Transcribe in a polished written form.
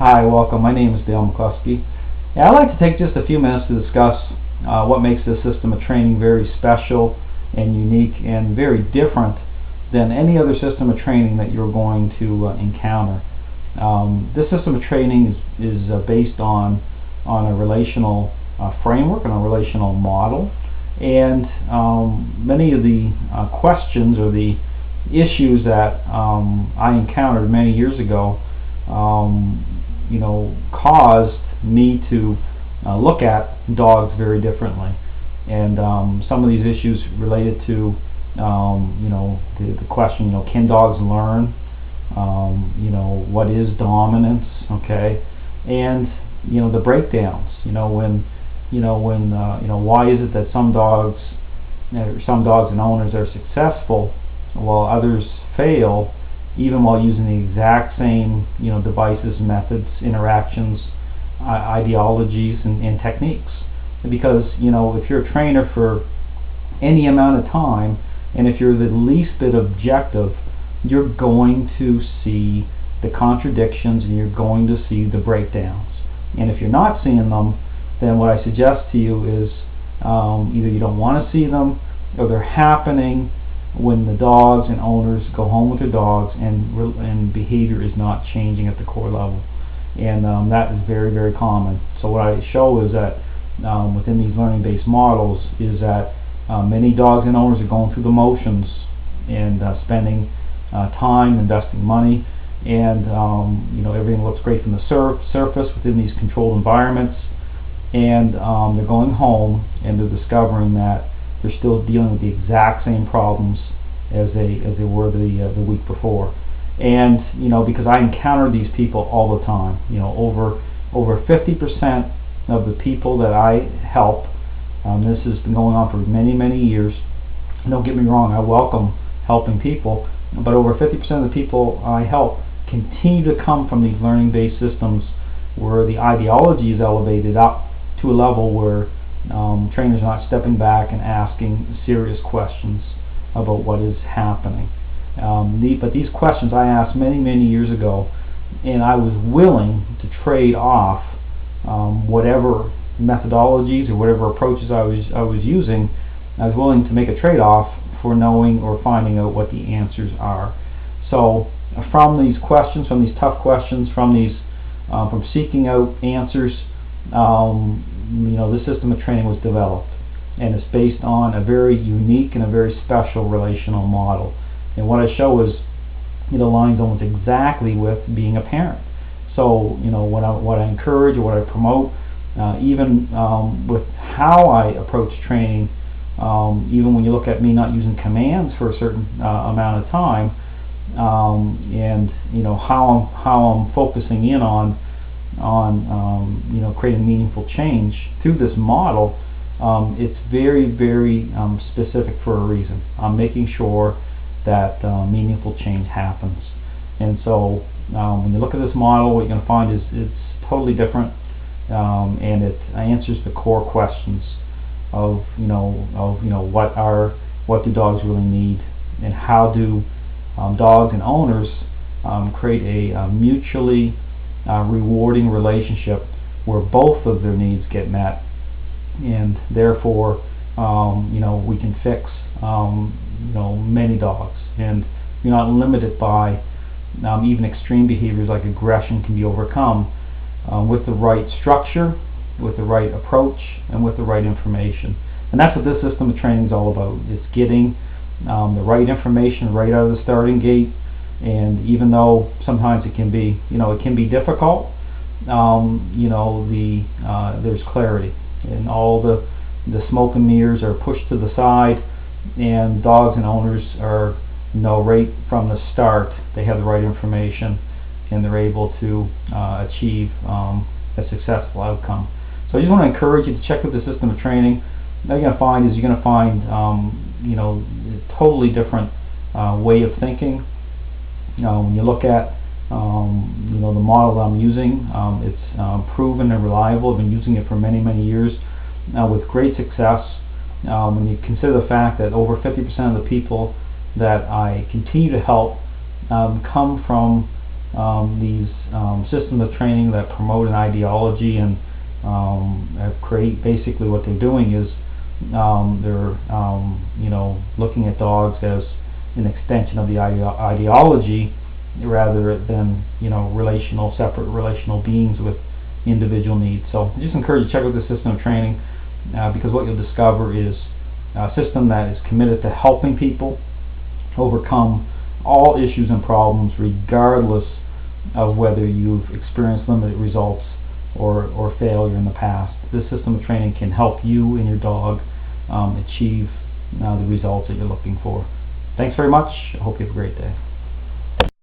Hi, welcome. My name is Dale McCluskey. I'd like to take just a few minutes to discuss what makes this system of training very special and unique and very different than any other system of training that you're going to encounter. This system of training is based on a relational framework and a relational model, and many of the questions or the issues that I encountered many years ago caused me to look at dogs very differently. And some of these issues related to the question, can dogs learn? What is dominance? Okay, and the breakdowns. Why is it that some dogs and owners are successful while others fail, even while using the exact same devices, methods, interactions, ideologies, and techniques? Because if you're a trainer for any amount of time, and if you're the least bit objective, you're going to see the contradictions and you're going to see the breakdowns. And if you're not seeing them, then what I suggest to you is either you don't want to see them, or they're happening when the dogs and owners go home with their dogs and behavior is not changing at the core level. And that is very, very common. So what I show is that within these learning-based models is that many dogs and owners are going through the motions and spending time, investing money, and everything looks great from the surface within these controlled environments, and they're going home and they're discovering that they're still dealing with the exact same problems as they were the week before. And because I encounter these people all the time, over 50% of the people that I help, this has been going on for many years. Don't get me wrong, I welcome helping people, but over 50% of the people I help continue to come from these learning-based systems where the ideology is elevated up to a level where trainers are not stepping back and asking serious questions about what is happening. But these questions I asked many years ago, and I was willing to trade off whatever methodologies or whatever approaches I was using. I was willing to make a trade-off for knowing or finding out what the answers are. So from these questions, from these tough questions, from seeking out answers, the system of training was developed, and it's based on a very unique and a very special relational model. And what I show is it aligns almost exactly with being a parent. So what I encourage or what I promote, even with how I approach training, even when you look at me not using commands for a certain amount of time, and how I'm focusing in on creating meaningful change through this model, it's very specific for a reason. I'm making sure that meaningful change happens. And so when you look at this model, what you're going to find is it's totally different, and it answers the core questions of what do dogs really need, and how do dogs and owners create a mutually rewarding relationship where both of their needs get met, and therefore we can fix many dogs, and you're not limited by even extreme behaviors like aggression can be overcome with the right structure, with the right approach, and with the right information. And that's what this system of training is all about. It's getting the right information right out of the starting gate. And even though sometimes it can be difficult, there's clarity, and all the smoke and mirrors are pushed to the side, and dogs and owners are right from the start they have the right information, and they're able to achieve a successful outcome. So I just want to encourage you to check out the system of training. What you're going to find a totally different way of thinking. When you look at the model that I'm using, it's proven and reliable. I've been using it for many years with great success. When you consider the fact that over 50% of the people that I continue to help come from these systems of training that promote an ideology and create, basically what they're doing is they're looking at dogs as an extension of the ideology rather than separate relational beings with individual needs. So I just encourage you to check out the system of training because what you'll discover is a system that is committed to helping people overcome all issues and problems regardless of whether you've experienced limited results or failure in the past. This system of training can help you and your dog achieve the results that you're looking for. Thanks very much. I hope you have a great day.